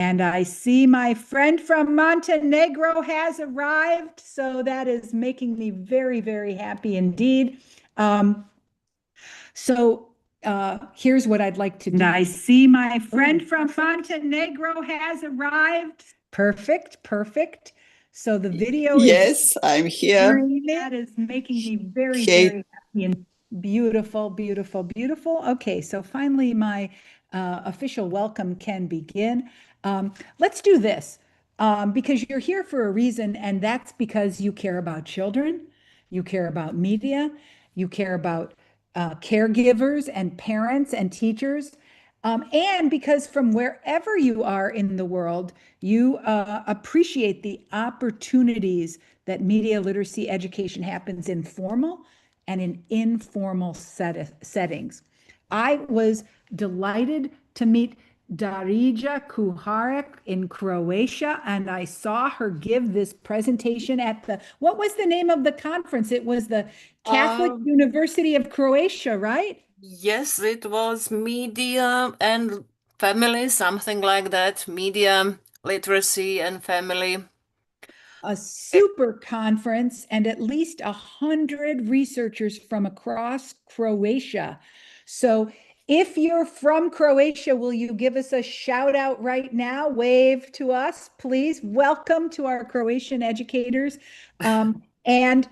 And I see my friend from Montenegro has arrived. So that is making me very, very happy indeed. Um, so here's what I'd like to do. I see my friend from Montenegro has arrived. Perfect, perfect. So the video is Yes, I'm here. that is making me very, Hey, very happy and beautiful, beautiful, beautiful. Okay, so finally my official welcome can begin. Let's do this because you're here for a reason, and that's because you care about children, you care about media, you care about caregivers and parents and teachers. And because from wherever you are in the world, you appreciate the opportunities that media literacy education happens in formal and in informal settings. I was delighted to meet Darija Kuharek in Croatia, and I saw her give this presentation at what was the name of the conference? It was the Catholic Um, University of Croatia, right? yes, it was media and family, something like that. Media, literacy, and family. A Eh, super conference and at least 100 researchers from across Croatia. So if you're from Croatia, will you give us a shout out right now? Wave to us, please. Welcome to our Croatian educators. And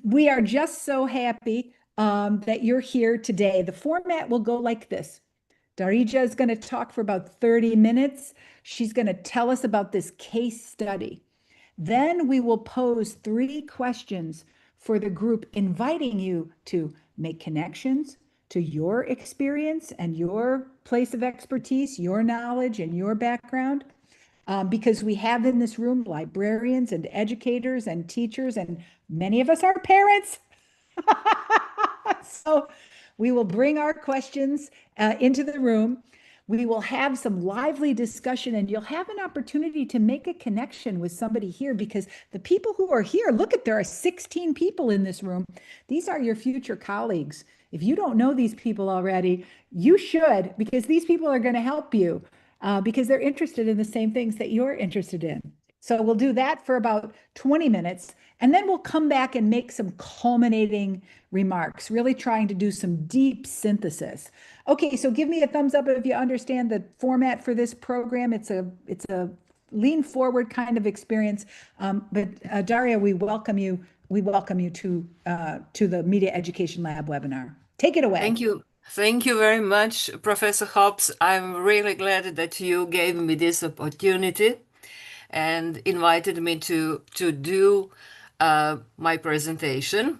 we are just so happy that you're here today. The format will go like this. Darija is going to talk for about 30 minutes. She's going to tell us about this case study. Then we will pose 3 questions for the group, inviting you to make connections to your experience and your place of expertise, your knowledge and your background. Because we have in this room librarians and educators and teachers, and many of us are parents. So we will bring our questions into the room. We will have some lively discussion, and you'll have an opportunity to make a connection with somebody here because the people who are here, look at, there are 16 people in this room. These are your future colleagues. If you don't know these people already, you should, because these people are going to help you because they're interested in the same things that you're interested in. So we'll do that for about 20 minutes, and then we'll come back and make some culminating remarks, really trying to do some deep synthesis. Okay, so give me a thumbs up if you understand the format for this program. It's a lean forward kind of experience. But Daria, we welcome you. We welcome you to the Media Education Lab webinar. Take it away. Thank you. Thank you very much, Professor Hobbs. I'm really glad that you gave me this opportunity and invited me to do my presentation.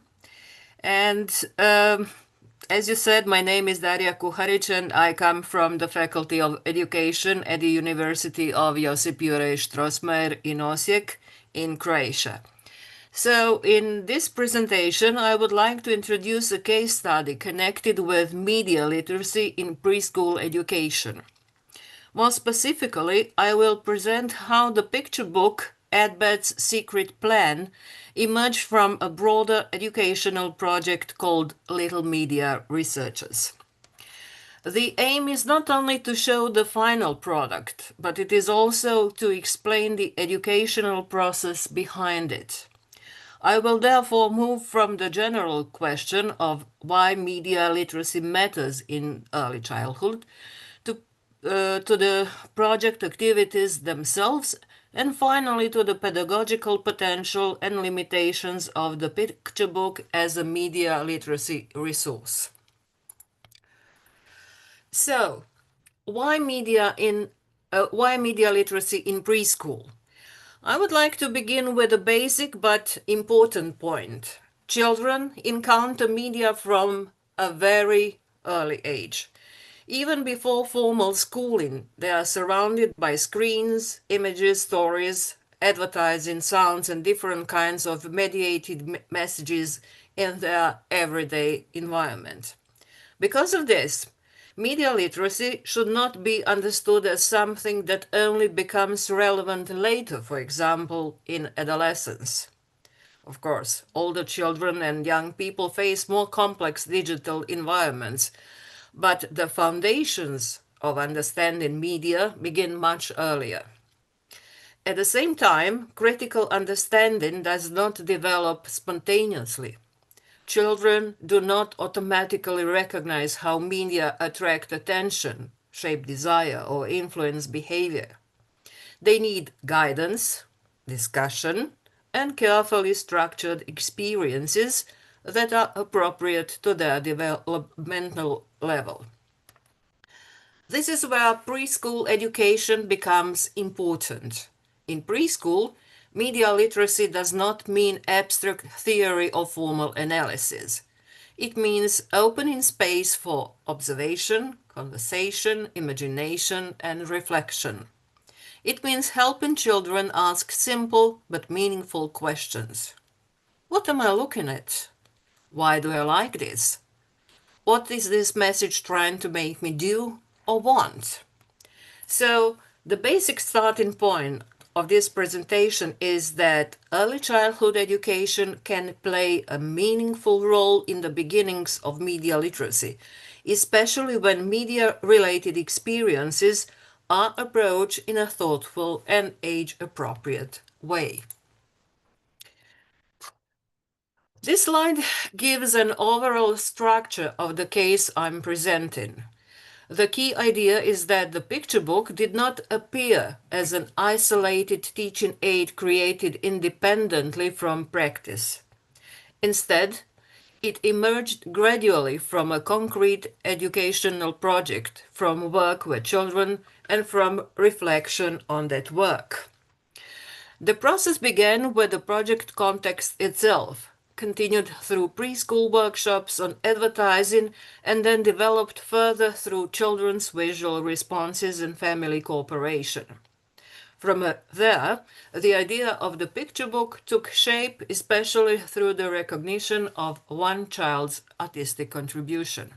And as you said, my name is Darija Kuharic, and I come from the Faculty of Education at the University of Josip Juraj Strossmayer in Osijek, in Croatia. So, in this presentation, I would like to introduce a case study connected with media literacy in preschool education. More specifically, I will present how the picture book Edbet's Secret Plan emerged from a broader educational project called Little Media Researchers. The aim is not only to show the final product, but it is also to explain the educational process behind it. I will therefore move from the general question of why media literacy matters in early childhood to the project activities themselves, and finally to the pedagogical potential and limitations of the picture book as a media literacy resource. So, why why media literacy in preschool? I would like to begin with a basic but important point. Children encounter media from a very early age. Even before formal schooling, they are surrounded by screens, images, stories, advertising, sounds, and different kinds of mediated messages in their everyday environment. Because of this, media literacy should not be understood as something that only becomes relevant later, for example, in adolescence. Of course, older children and young people face more complex digital environments, but the foundations of understanding media begin much earlier. At the same time, critical understanding does not develop spontaneously. Children do not automatically recognize how media attract attention, shape desire, or influence behavior. They need guidance, discussion, and carefully structured experiences that are appropriate to their developmental level. This is where preschool education becomes important. In preschool, media literacy does not mean abstract theory or formal analysis. It means opening space for observation, conversation, imagination, and reflection. It means helping children ask simple but meaningful questions. What am I looking at? Why do I like this? What is this message trying to make me do or want? So, the basic starting point of this presentation is that early childhood education can play a meaningful role in the beginnings of media literacy, especially when media-related experiences are approached in a thoughtful and age-appropriate way. This slide gives an overall structure of the case I'm presenting. The key idea is that the picture book did not appear as an isolated teaching aid created independently from practice. Instead, it emerged gradually from a concrete educational project, from work with children, and from reflection on that work. The process began with the project context itself, continued through preschool workshops on advertising, and then developed further through children's visual responses and family cooperation. From there, the idea of the picture book took shape, especially through the recognition of one child's artistic contribution.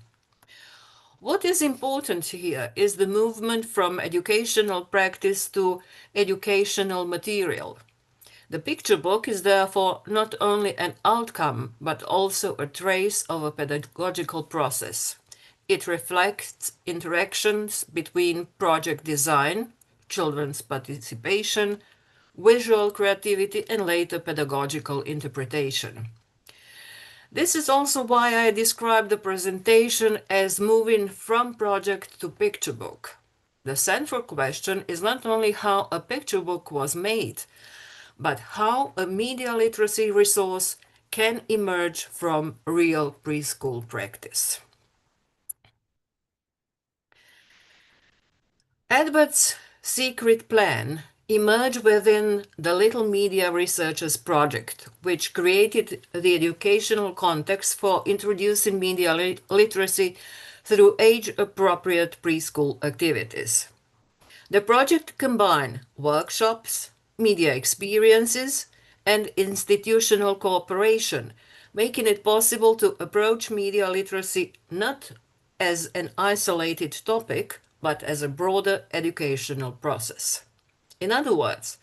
What is important here is the movement from educational practice to educational material. The picture book is therefore not only an outcome, but also a trace of a pedagogical process. It reflects interactions between project design, children's participation, visual creativity, and later pedagogical interpretation. This is also why I describe the presentation as moving from project to picture book. The central question is not only how a picture book was made, but how a media literacy resource can emerge from real preschool practice. Edward's secret plan emerged within the Little Media Researchers Project, which created the educational context for introducing media literacy through age-appropriate preschool activities. The project combined workshops, media experiences, and institutional cooperation, making it possible to approach media literacy not as an isolated topic, but as a broader educational process. In other words,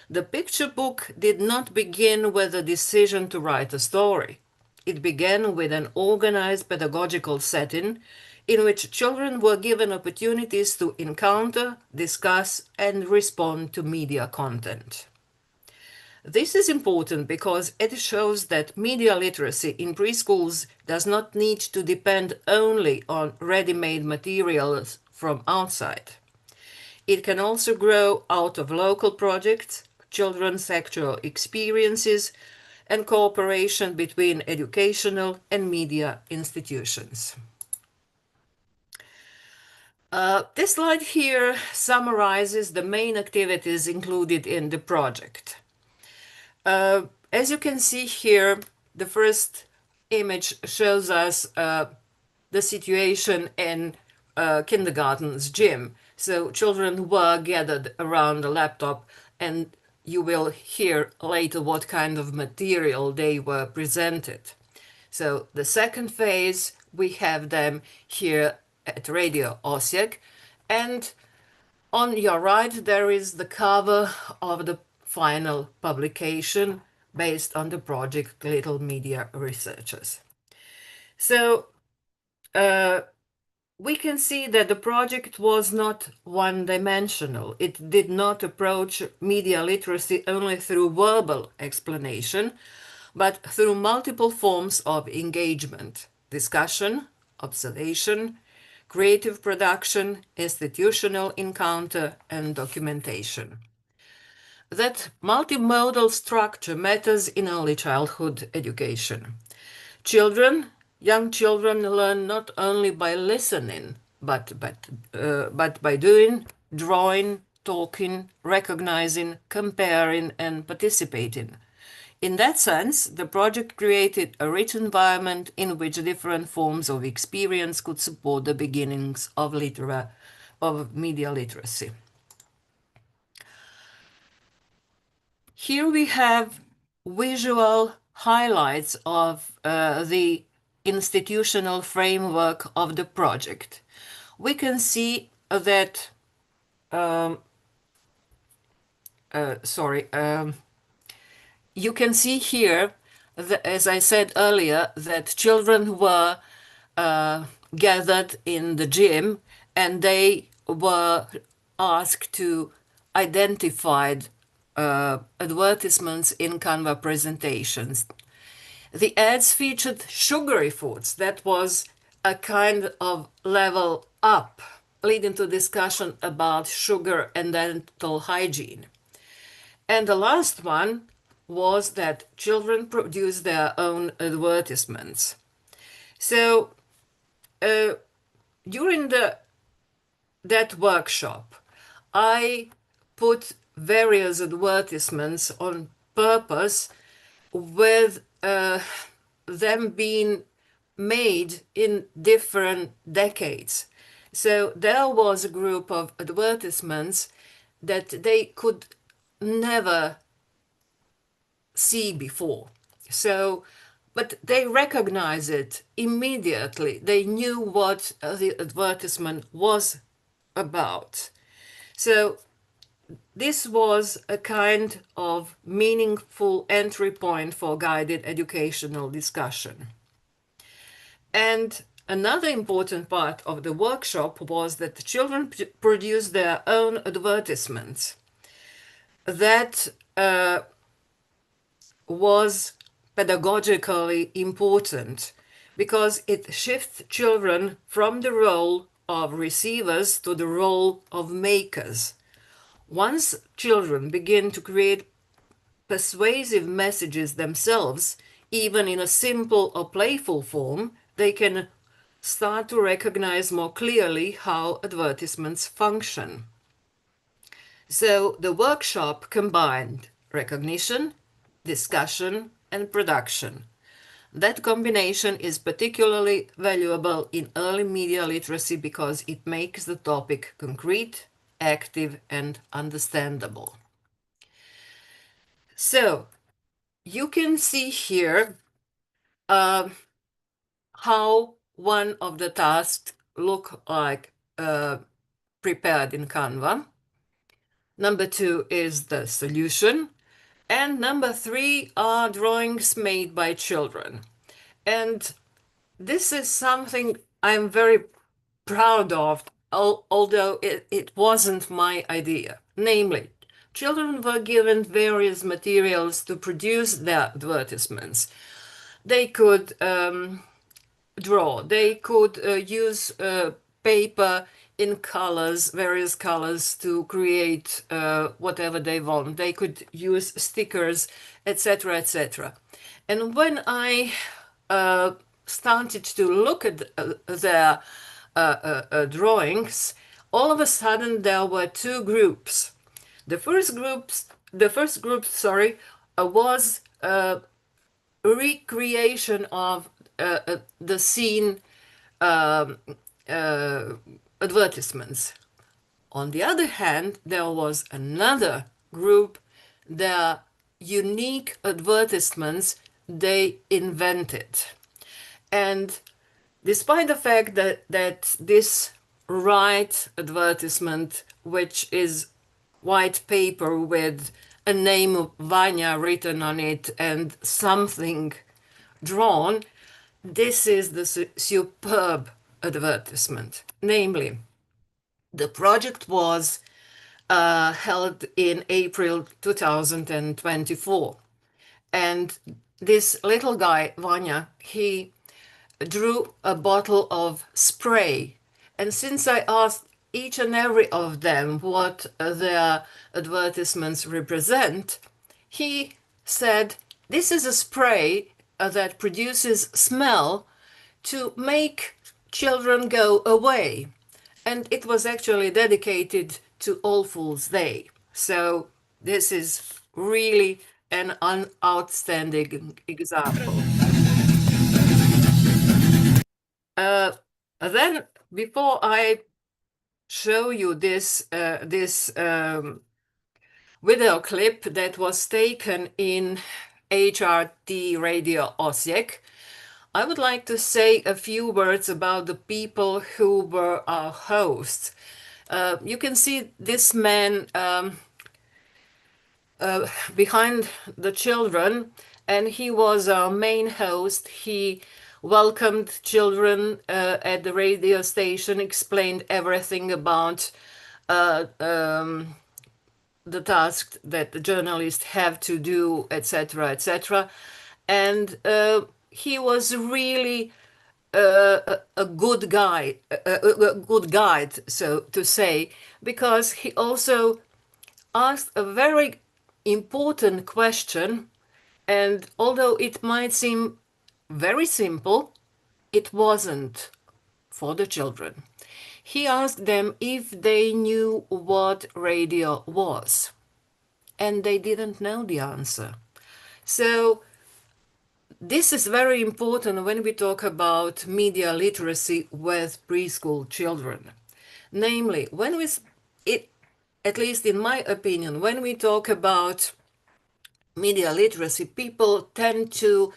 the picture book did not begin with a decision to write a story. It began with an organized pedagogical setting in which children were given opportunities to encounter, discuss, and respond to media content. This is important because it shows that media literacy in preschools does not need to depend only on ready-made materials from outside. It can also grow out of local projects, children's actual experiences, and cooperation between educational and media institutions. This slide here summarizes the main activities included in the project. As you can see here, the first image shows us the situation in kindergarten's gym. So children were gathered around a laptop, and you will hear later what kind of material they were presented. So the second phase, we have them here at Radio Osijek, and on your right there is the cover of the final publication based on the project Little Media Researchers. So we can see that the project was not one-dimensional. It did not approach media literacy only through verbal explanation, but through multiple forms of engagement: discussion, observation, creative production, institutional encounter, and documentation. That multimodal structure matters in early childhood education. Young children learn not only by listening, but by doing, drawing, talking, recognizing, comparing, and participating. In that sense, the project created a rich environment in which different forms of experience could support the beginnings of media literacy. Here we have visual highlights of the institutional framework of the project. We can see that, you can see here, as I said earlier, that children were gathered in the gym and they were asked to identify advertisements in Canva presentations. The ads featured sugary foods. That was a kind of level up, leading to discussion about sugar and dental hygiene. And the last one was that children produce their own advertisements. So during that workshop, I put various advertisements on purpose with them being made in different decades. So there was a group of advertisements that they could never see before. So, but they recognized it immediately. They knew what the advertisement was about. So this was a kind of meaningful entry point for guided educational discussion. And another important part of the workshop was that the children produced their own advertisements. That was pedagogically important because it shifts children from the role of receivers to the role of makers. Once children begin to create persuasive messages themselves, even in a simple or playful form, they can start to recognize more clearly how advertisements function. So the workshop combined recognition, discussion, and production. That combination is particularly valuable in early media literacy because it makes the topic concrete, active, and understandable. So you can see here how one of the tasks look like prepared in Canva. Number 2 is the solution. And number 3 are drawings made by children. And this is something I'm very proud of, although it wasn't my idea. Namely, children were given various materials to produce their advertisements. They could draw, they could use paper in colors, various colors, to create whatever they want. They could use stickers, etc., etc. And when I started to look at their drawings, all of a sudden there were 2 groups. The first group, was a recreation of the scene advertisements. On the other hand, there was another group, their unique advertisements they invented. And despite the fact that this right advertisement, which is white paper with a name of Vanya written on it and something drawn, this is the superb advertisement. Namely, the project was held in April 2024. And this little guy, Vanya, he drew a bottle of spray. And since I asked each and every of them what their advertisements represent, he said, this is a spray that produces smell to make children go away. And it was actually dedicated to All Fools' Day. So this is really an outstanding example. Then, before I show you this video clip that was taken in HRT Radio Osijek, I would like to say a few words about the people who were our hosts. You can see this man behind the children, and he was our main host. He welcomed children at the radio station, explained everything about the task that the journalists have to do, etc., etc. And he was really a good guy, a good guide, so to say, because he also asked a very important question. And although it might seem very simple, it wasn't for the children. He asked them if they knew what radio was, and they didn't know the answer. So this is very important when we talk about media literacy with preschool children. Namely, at least in my opinion, when we talk about media literacy, people tend to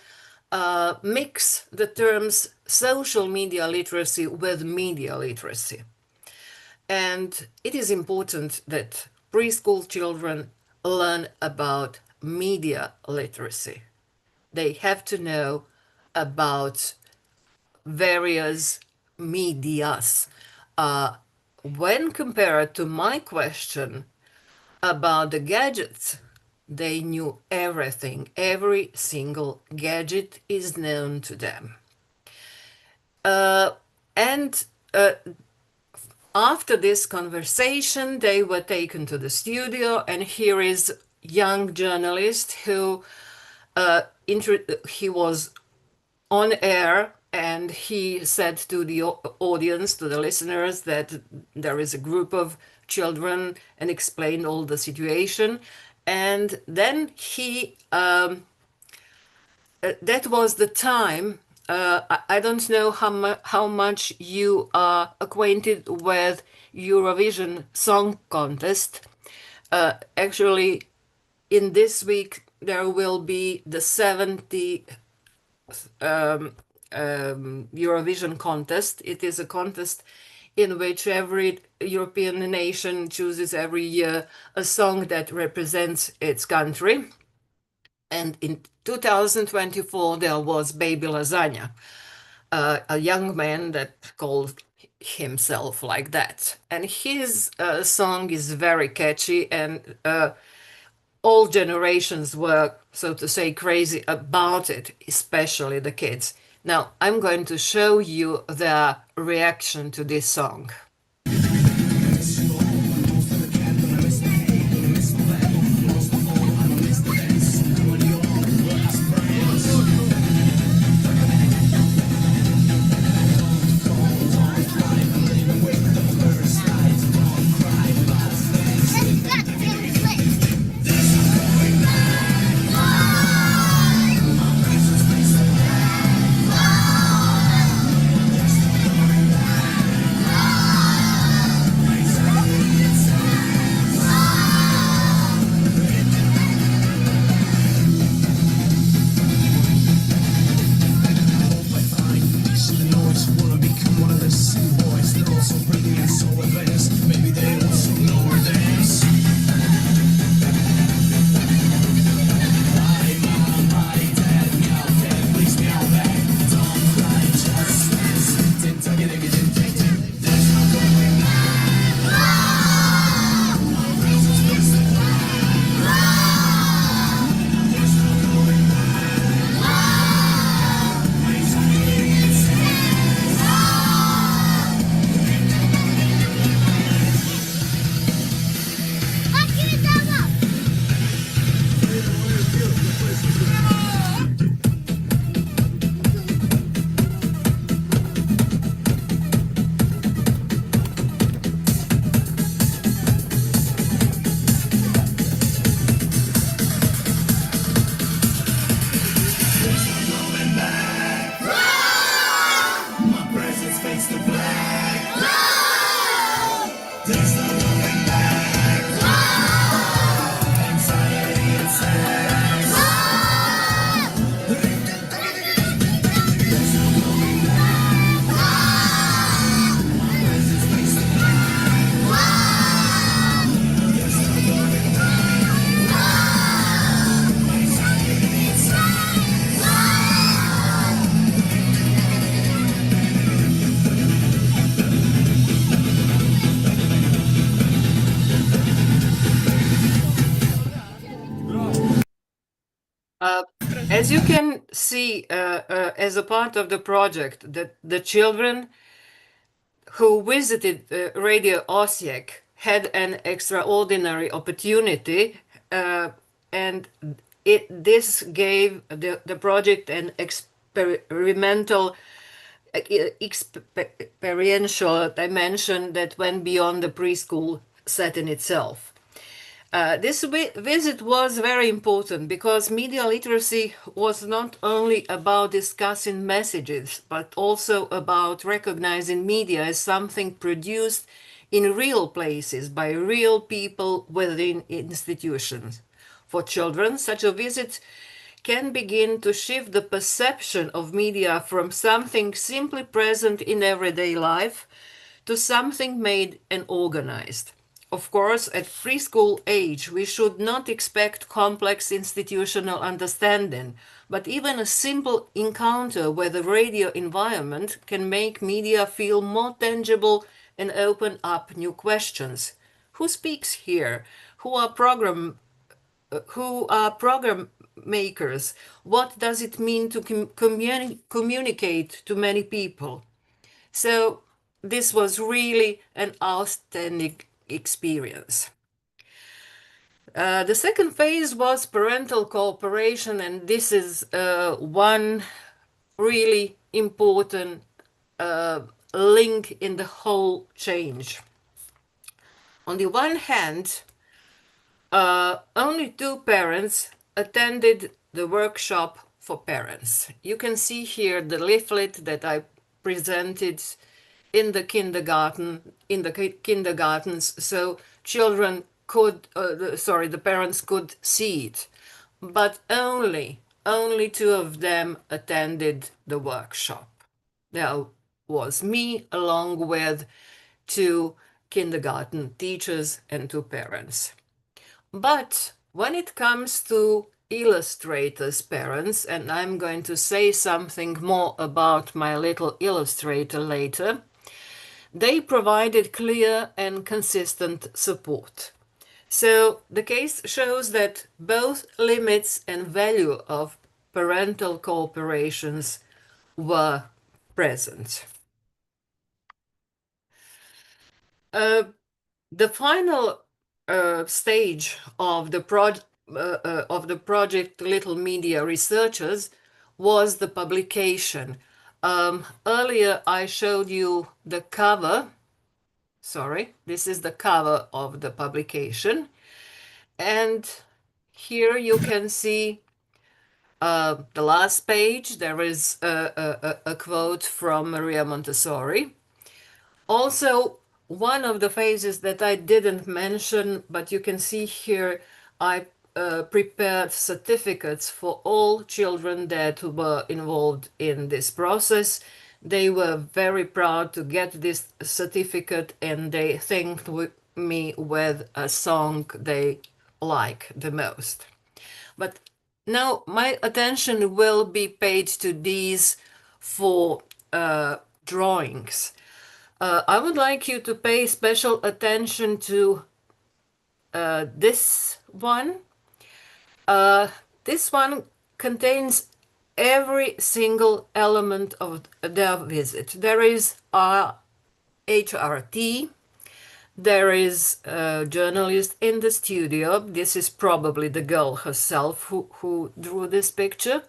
mix the terms social media literacy with media literacy. And it is important that preschool children learn about media literacy. They have to know about various medias. When compared to my question about the gadgets, they knew everything. Every single gadget is known to them. And after this conversation, they were taken to the studio, and here is young journalist who he was on air, and he said to the audience, to the listeners, that there is a group of children, and explained all the situation. And then he, that was the time. I don't know how much you are acquainted with Eurovision Song Contest. Actually, in this week, there will be the 70th Eurovision contest. It is a contest in which every European nation chooses every year a song that represents its country. And in 2024, there was Baby Lasagna, a young man that called himself like that. And his song is very catchy, and all generations were, so to say, crazy about it, especially the kids. Now, I'm going to show you their reaction to this song. Uh, as you can see, as a part of the project, that the children who visited Radio Osijek had an extraordinary opportunity, and this gave the project an experimental, experiential dimension that went beyond the preschool setting itself. This visit was very important because media literacy was not only about discussing messages, but also about recognizing media as something produced in real places by real people within institutions. For children, such a visit can begin to shift the perception of media from something simply present in everyday life to something made and organized. Of course, at preschool age, we should not expect complex institutional understanding, but even a simple encounter with a radio environment can make media feel more tangible and open up new questions. Who speaks here? Who are program makers? What does it mean to communicate to many people? So this was really an outstanding experience. The second phase was parental cooperation, and this is one really important uh, link in the whole change. On the one hand, only two parents attended the workshop for parents. You can see here the leaflet that I presented in the kindergartens, so children could, the parents could see it. But only two of them attended the workshop. There was me along with two kindergarten teachers and two parents. But when it comes to illustrators' parents, and I'm going to say something more about my little illustrator later, they provided clear and consistent support. So the case shows that both limits and value of parental cooperations were present. Uh, the final stage of the project Little Media Researchers was the publication. Earlier I showed you the cover. Sorry, this is the cover of the publication. And here you can see the last page. There is a quote from Maria Montessori. Also, one of the phases that I didn't mention, but you can see here, I prepared certificates for all children that were involved in this process. They were very proud to get this certificate, and they thanked me with a song they like the most. But now my attention will be paid to these four drawings. I would like you to pay special attention to this one. This one contains every single element of their visit. There is our HRT, there is a journalist in the studio. This is probably the girl herself who drew this picture.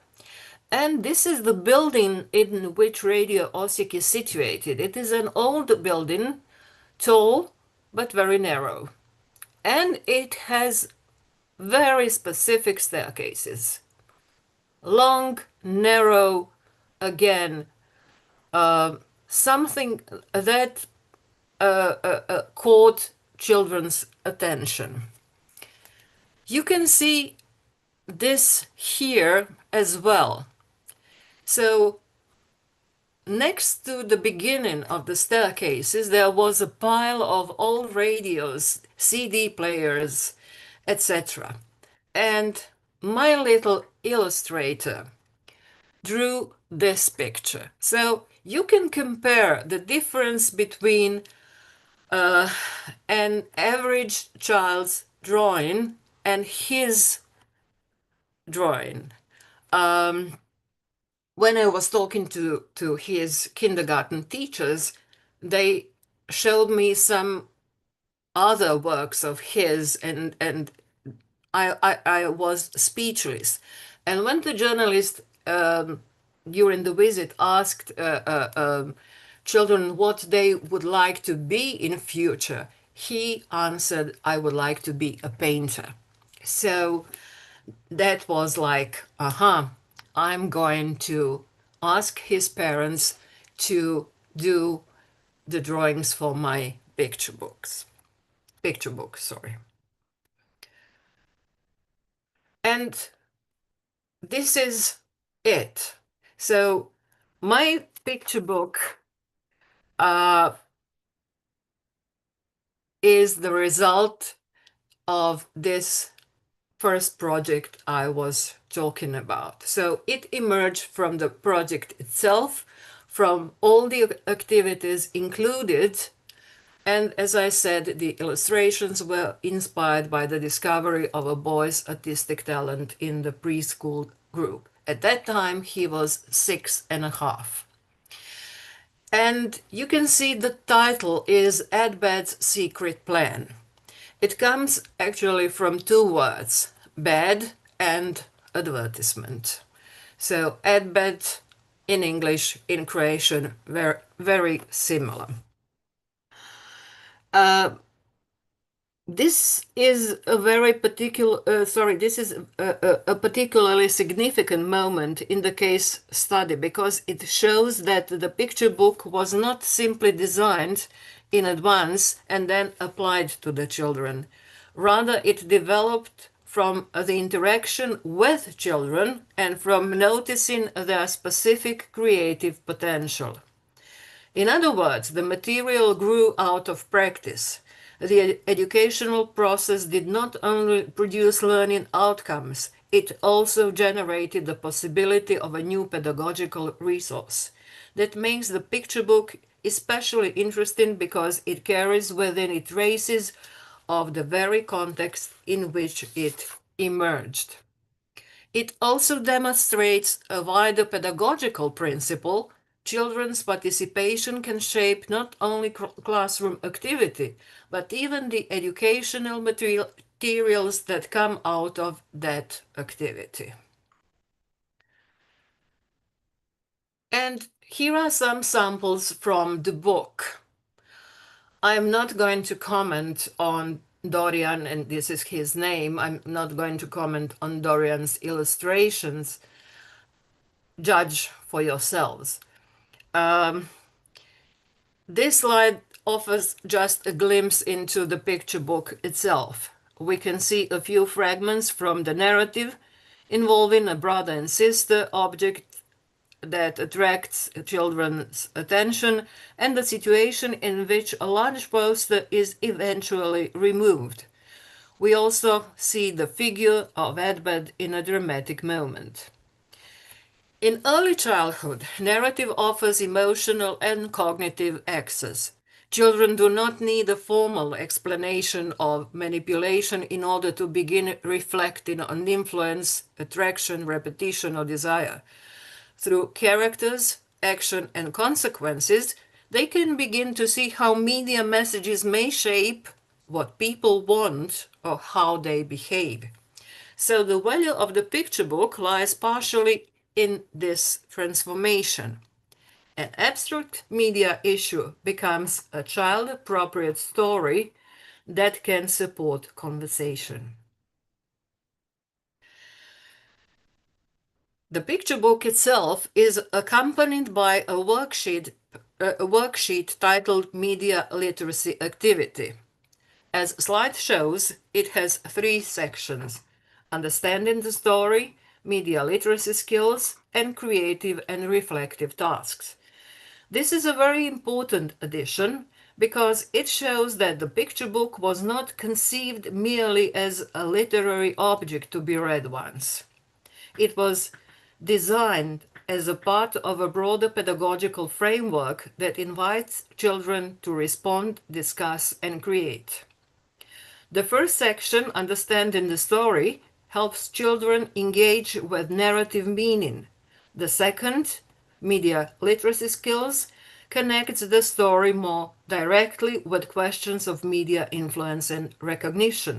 And this is the building in which Radio Osijek is situated. It is an old building, tall but very narrow. And it has very specific staircases. Long, narrow, again, something that caught children's attention. You can see this here as well. So next to the beginning of the staircases, there was a pile of old radios, CD players, etc. And my little illustrator drew this picture. So you can compare the difference between an average child's drawing and his drawing. When I was talking to his kindergarten teachers, they showed me some other works of his, and I was speechless. And when the journalist during the visit asked children what they would like to be in future, he answered, "I would like to be a painter." So that was like, I'm going to ask his parents to do the drawings for my picture book, sorry. And this is it. So my picture book uh, is the result of this first project I was talking about. So it emerged from the project itself, from all the activities included. And as I said, the illustrations were inspired by the discovery of a boy's artistic talent in the preschool group. At that time, he was 6.5. And you can see the title is Ed-Bed's Secret Plan. It comes actually from two words, bed and advertisement. So Ed-Bed in English, in Croatian, very, very similar. This is a very particular, this is a particularly significant moment in the case study because it shows that the picture book was not simply designed in advance and then applied to the children. Rather, it developed from the interaction with children and from noticing their specific creative potential. In other words, the material grew out of practice. The educational process did not only produce learning outcomes, it also generated the possibility of a new pedagogical resource. That makes the picture book especially interesting because it carries within it traces of the very context in which it emerged. It also demonstrates a wider pedagogical principle. Children's participation can shape not only classroom activity, but even the educational materials that come out of that activity. And here are some samples from the book. I'm not going to comment on Dorian, and this is his name. I'm not going to comment on Dorian's illustrations. Judge for yourselves. This slide offers just a glimpse into the picture book itself. We can see a few fragments from the narrative involving a brother and sister object that attracts children's attention and the situation in which a large poster is eventually removed. We also see the figure of Edbed in a dramatic moment. In early childhood, narrative offers emotional and cognitive access. Children do not need a formal explanation of manipulation in order to begin reflecting on influence, attraction, repetition, or desire. Through characters, action, and consequences, they can begin to see how media messages may shape what people want or how they behave. So the value of the picture book lies partially in this transformation. An abstract media issue becomes a child-appropriate story that can support conversation. The picture book itself is accompanied by a worksheet titled Media Literacy Activity. As slide shows, it has 3 sections: understanding the story, media literacy skills, and creative and reflective tasks. This is a very important addition because it shows that the picture book was not conceived merely as a literary object to be read once. It was designed as a part of a broader pedagogical framework that invites children to respond, discuss, and create. The first section, Understanding the Story, helps children engage with narrative meaning. The second, media literacy skills, connects the story more directly with questions of media influence and recognition.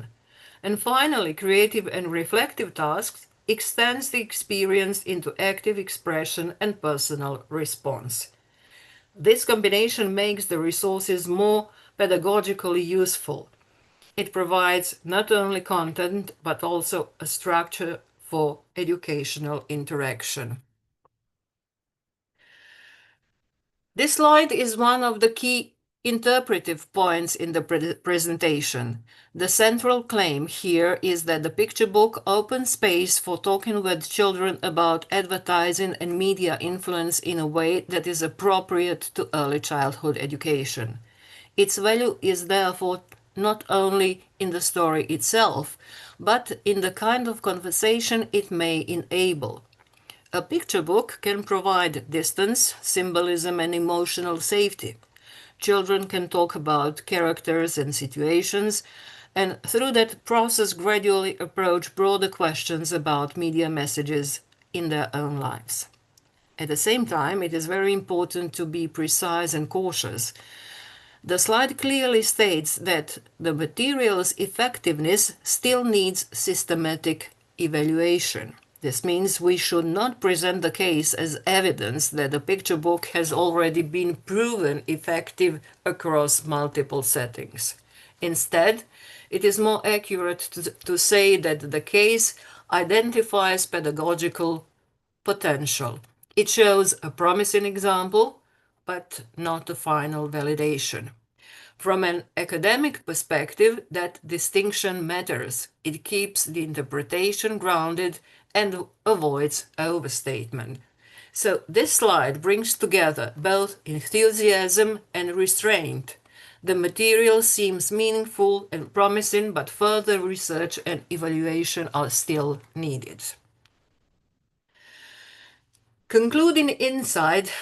And finally, creative and reflective tasks extends the experience into active expression and personal response. This combination makes the resources more pedagogically useful. It provides not only content but also a structure for educational interaction. This slide is one of the key interpretive points in the presentation. The central claim here is that the picture book opens space for talking with children about advertising and media influence in a way that is appropriate to early childhood education. Its value is therefore not only in the story itself, but in the kind of conversation it may enable. A picture book can provide distance, symbolism, and emotional safety. Children can talk about characters and situations, and through that process, gradually approach broader questions about media messages in their own lives. At the same time, it is very important to be precise and cautious. The slide clearly states that the material's effectiveness still needs systematic evaluation. This means we should not present the case as evidence that the picture book has already been proven effective across multiple settings. Instead, it is more accurate to say that the case identifies pedagogical potential. It shows a promising example, but not a final validation. From an academic perspective, that distinction matters. It keeps the interpretation grounded and avoids overstatement. So this slide brings together both enthusiasm and restraint. The material seems meaningful and promising, but further research and evaluation are still needed. Concluding insight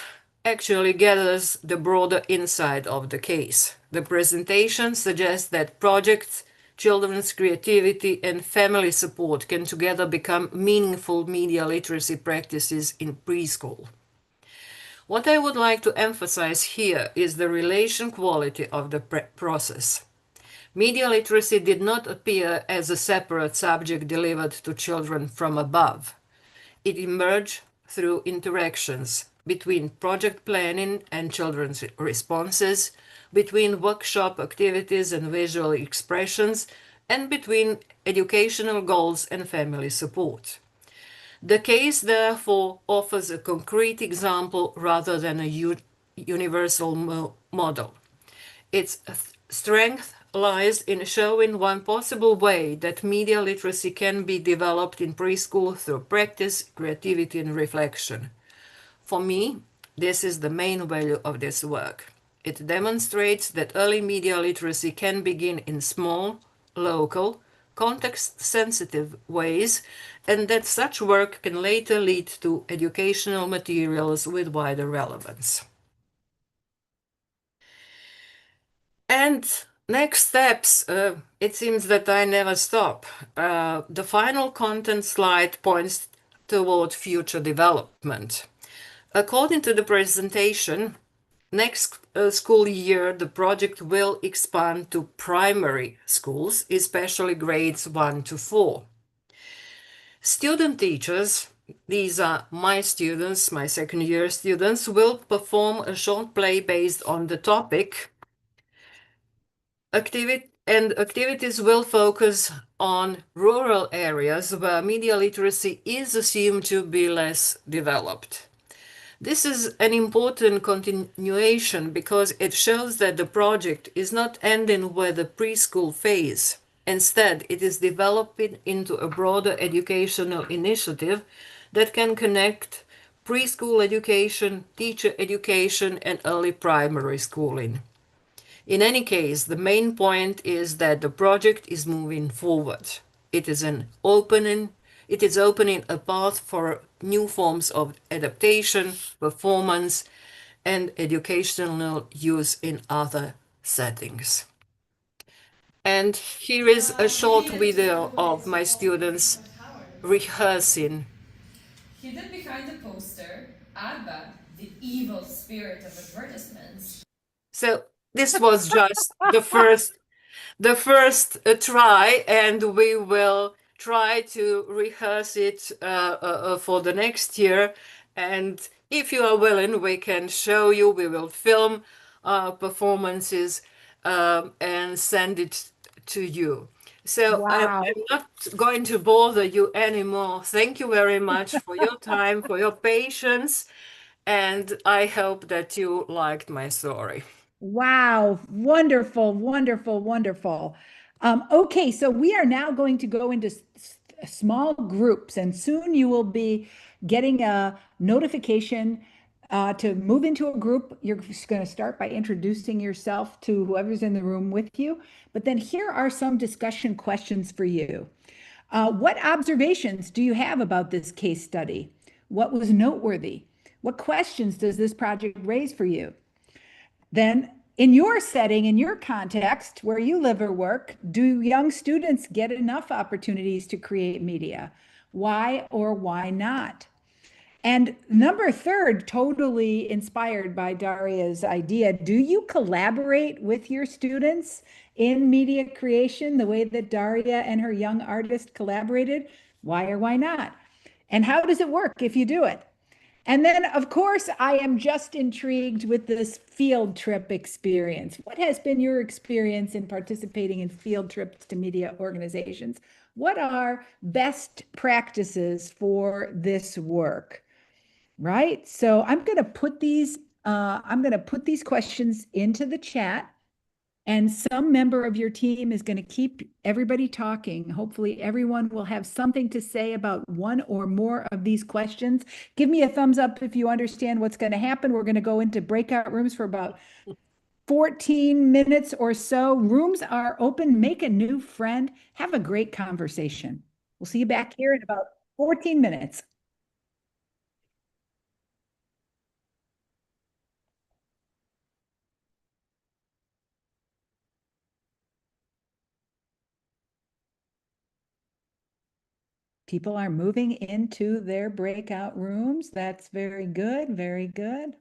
actually gathers the broader insight of the case. The presentation suggests that projects, children's creativity, and family support can together become meaningful media literacy practices in preschool. What I would like to emphasize here is the relation quality of the process. Media literacy did not appear as a separate subject delivered to children from above. It emerged through interactions between project planning and children's responses, between workshop activities and visual expressions, and between educational goals and family support. The case, therefore, offers a concrete example rather than a universal model. Its strength lies in showing one possible way that media literacy can be developed in preschool through practice, creativity, and reflection. For me, this is the main value of this work. It demonstrates that early media literacy can begin in small, local, context-sensitive ways, and that such work can later lead to educational materials with wider relevance. And next steps, it seems that I never stop. The final content slide points toward future development. According to the presentation, next school year, the project will expand to primary schools, especially grades 1 to 4. Student teachers, these are my students, my second year students, will perform a short play based on the topic. Activities will focus on rural areas where media literacy is assumed to be less developed. This is an important continuation because it shows that the project is not ending with the preschool phase. Instead, it is developing into a broader educational initiative that can connect preschool education, teacher education, and early primary schooling. In any case, the main point is that the project is moving forward. It is opening a path for new forms of adaptation, performance, and educational use in other settings. And here is a short video of my students rehearsing. Hidden behind the poster, Adbad, the evil spirit of advertisements. So this was just the first try, and we will try to rehearse it for the next year. And if you are willing, we can show you. We will film performances and send it to you. So Wow. I'm not going to bother you anymore. Thank you very much for your time, for your patience, and I hope that you liked my story. Wow. Wonderful, wonderful, wonderful. Okay, so we are now going to go into small groups, and soon you will be getting a notification to move into a group. You're just going to start by introducing yourself to whoever's in the room with you. But then here are some discussion questions for you. What observations do you have about this case study? What was noteworthy? What questions does this project raise for you? Then, in your setting, in your context, where you live or work, do young students get enough opportunities to create media? Why or why not? And number third, totally inspired by Daria's idea, do you collaborate with your students in media creation the way that Daria and her young artist collaborated? Why or why not? And how does it work if you do it? And then, of course, I am just intrigued with this field trip experience. What has been your experience in participating in field trips to media organizations? What are best practices for this work? Right? So I'm going to put these questions into the chat, and some member of your team is going to keep everybody talking. Hopefully, everyone will have something to say about one or more of these questions. Give me a thumbs up if you understand what's going to happen. We're going to go into breakout rooms for about 14 minutes or so. Rooms are open. Make a new friend. Have a great conversation. We'll see you back here in about 14 minutes. People are moving into their breakout rooms. That's very good, very good.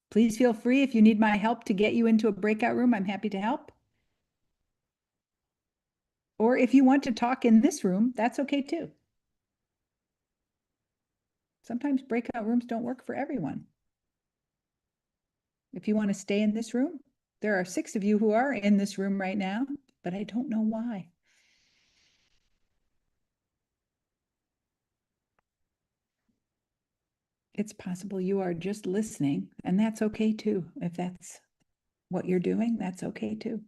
Please feel free if you need my help to get you into a breakout room, I'm happy to help. Or if you want to talk in this room, that's okay too. Sometimes breakout rooms don't work for everyone. If you want to stay in this room, there are 6 of you who are in this room right now, but I don't know why. It's possible you are just listening, and that's okay too. If that's what you're doing, that's okay too.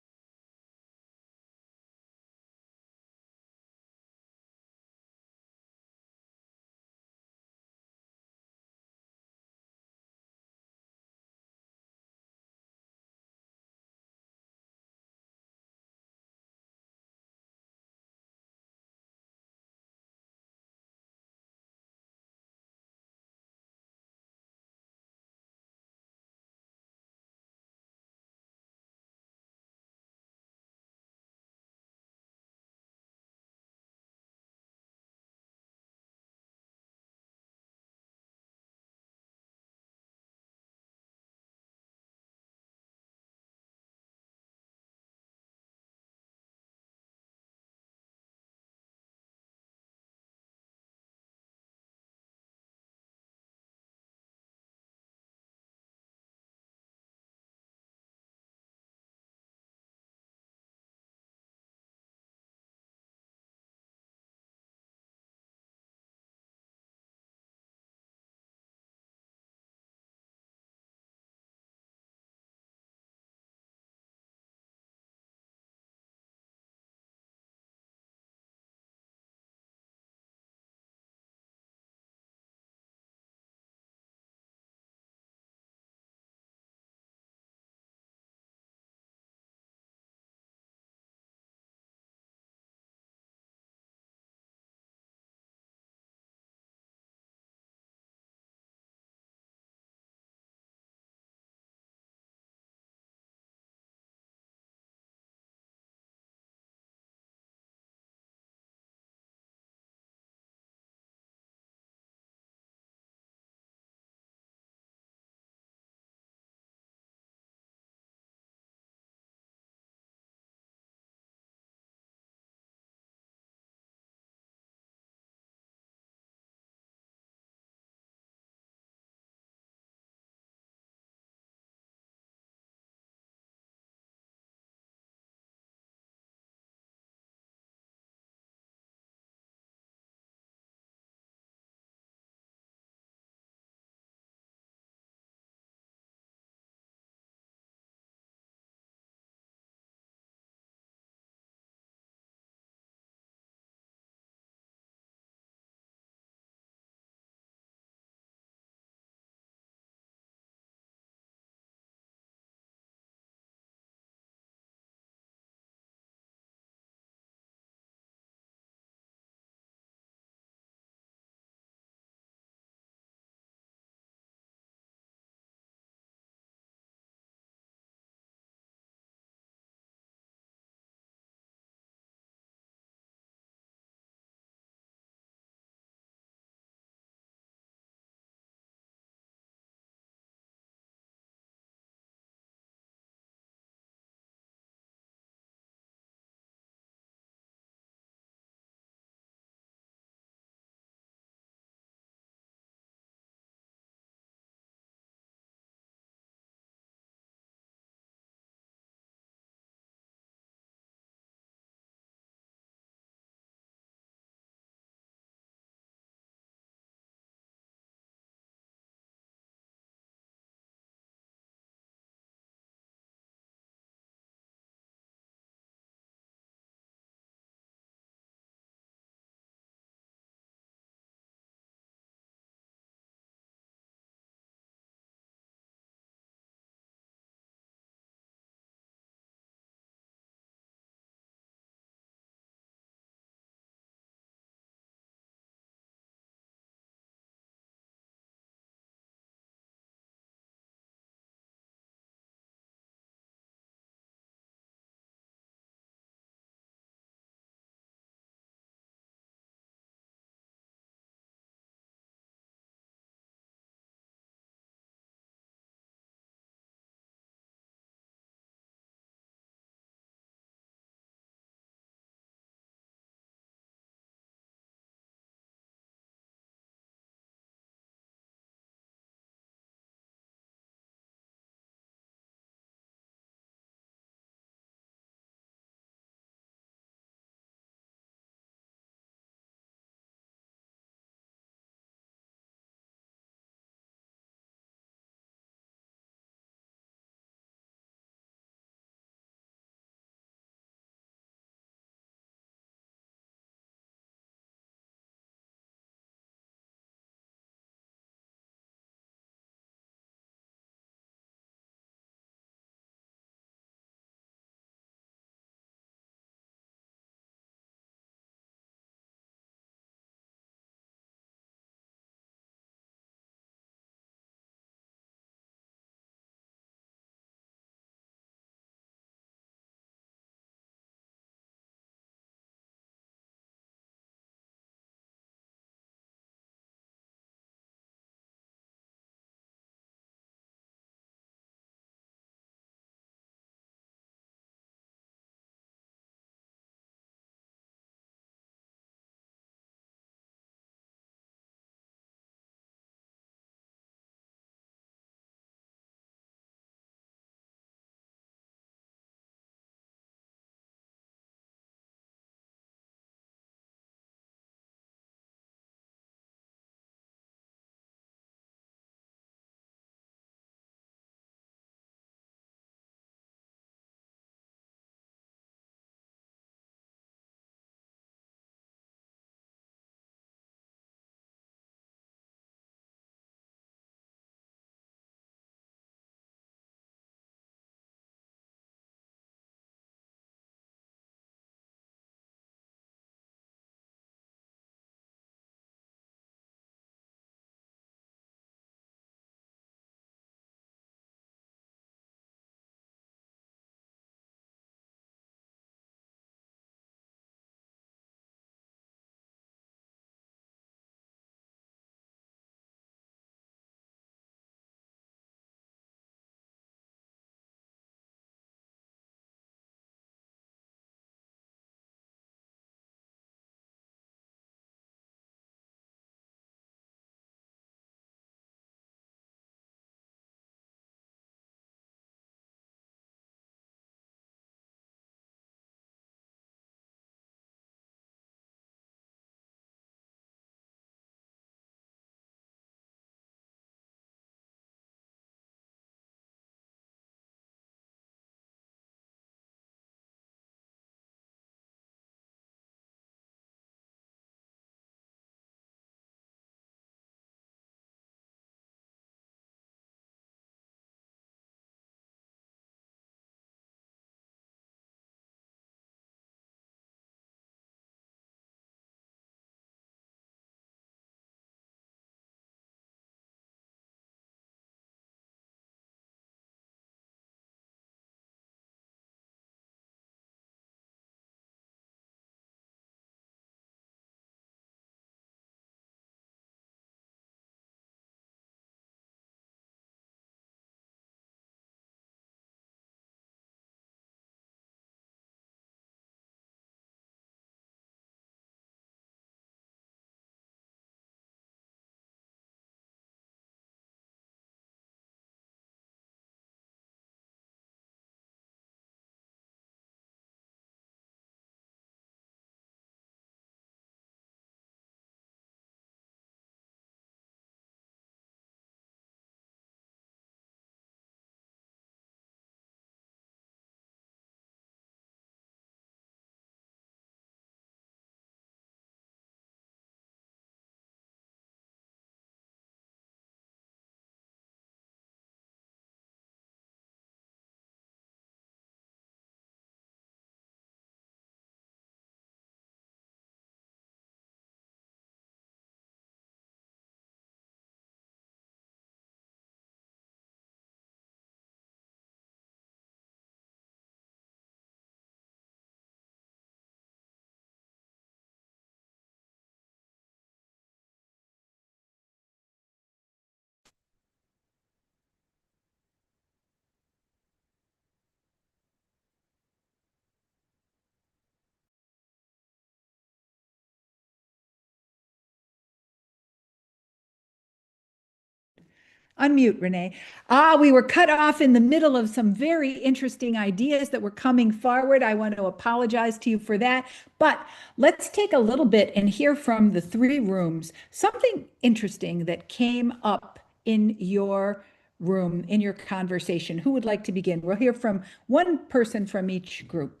Unmute, Renee. Ah, we were cut off in the middle of some very interesting ideas that were coming forward. I want to apologize to you for that. But let's take a little bit and hear from the three rooms. Something interesting that came up in your room, in your conversation. Who would like to begin? We'll hear from one person from each group.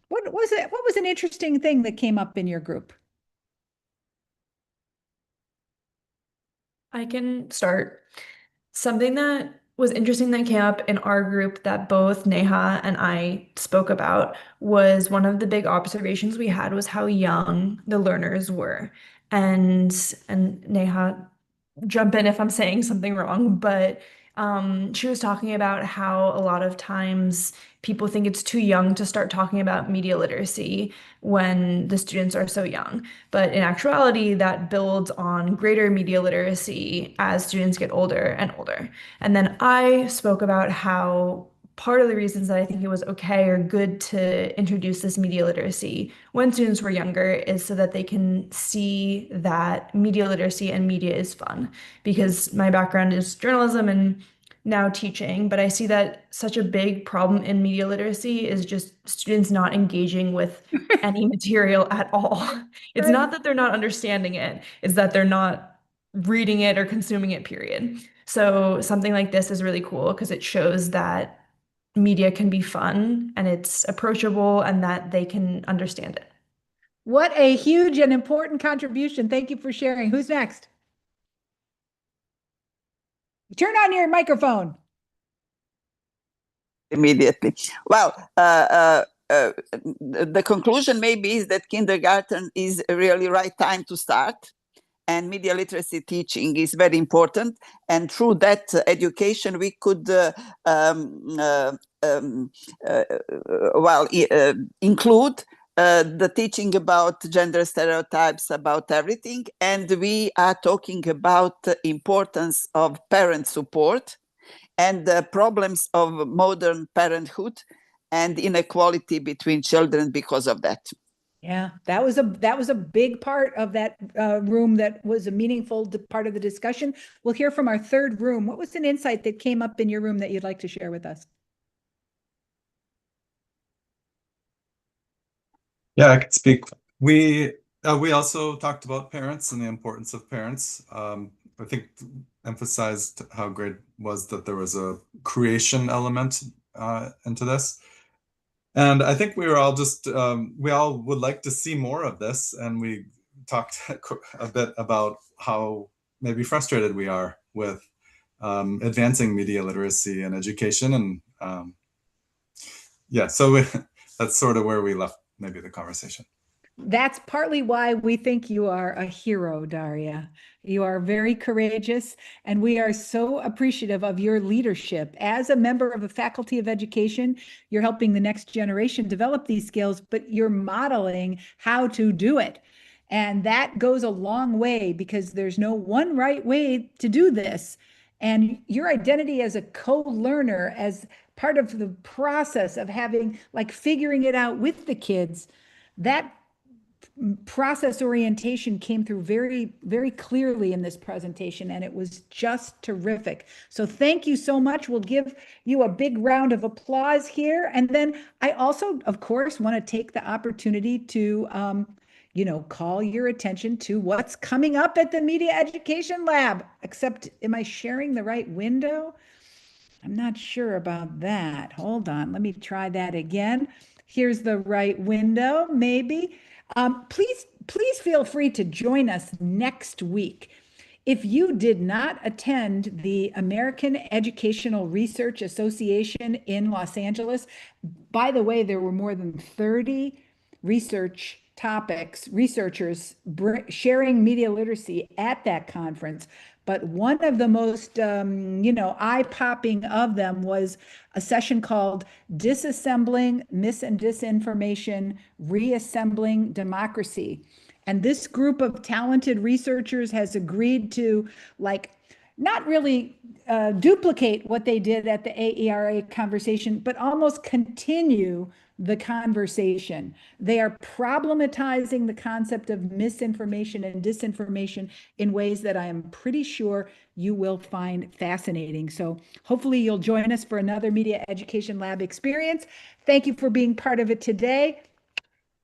What was it? What was an interesting thing that came up in your group? I can start. Something that was interesting that came up in our group that both Neha and I spoke about was one of the big observations we had was how young the learners were. And Neha, jump in if I'm saying something wrong, but she was talking about how a lot of times people think it's too young to start talking about media literacy when the students are so young. But in actuality, that builds on greater media literacy as students get older and older. And then I spoke about how part of the reasons that I think it was okay or good to introduce this media literacy when students were younger is so that they can see that media literacy and media is fun. Because my background is journalism and now teaching, but I see that such a big problem in media literacy is just students not engaging with any material at all. It's not that they're not understanding it, it's that they're not reading it or consuming it, period. So something like this is really cool because it shows that media can be fun and it's approachable and that they can understand it. What a huge and important contribution. Thank you for sharing. Who's next? Turn on your microphone. Immediately. Well, the conclusion maybe is that kindergarten is really right time to start, and media literacy teaching is very important. And through that education, we could include the teaching about gender stereotypes, about everything. And we are talking about the importance of parent support and the problems of modern parenthood and inequality between children because of that. Yeah, that was a big part of that room. That was a meaningful part of the discussion. We'll hear from our third room. What was an insight that came up in your room that you'd like to share with us? Yeah, I could speak. We also talked about parents and the importance of parents. I think emphasized how great was that there was a creation element into this. And I think we were all just, we all would like to see more of this. And we talked a bit about how maybe frustrated we are with advancing media literacy and education. And yeah, so that's sort of where we left maybe the conversation. That's partly why we think you are a hero, Daria. You are very courageous, and we are so appreciative of your leadership. As a member of the Faculty of Education, you're helping the next generation develop these skills, but you're modeling how to do it. And that goes a long way because there's no one right way to do this. And your identity as a co-learner, as part of the process of having, like, figuring it out with the kids, that process orientation came through very, very clearly in this presentation, and it was just terrific. So thank you so much. We'll give you a big round of applause here. And then I also, of course, want to take the opportunity to, call your attention to what's coming up at the Media Education Lab. Except, am I sharing the right window? I'm not sure about that. Hold on, let me try that again. Here's the right window, maybe. Please feel free to join us next week. If you did not attend the American Educational Research Association in Los Angeles, by the way, there were more than 30 research topics, researchers sharing media literacy at that conference. But one of the most, eye-popping of them was a session called Disassembling Mis and Disinformation, Reassembling Democracy. And this group of talented researchers has agreed to, not really duplicate what they did at the AERA conversation, but almost continue the conversation. They are problematizing the concept of misinformation and disinformation in ways that I am pretty sure you will find fascinating. So hopefully you'll join us for another Media Education Lab experience. Thank you for being part of it today.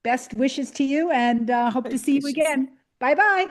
Best wishes to you, and hope to see you again. Bye-bye.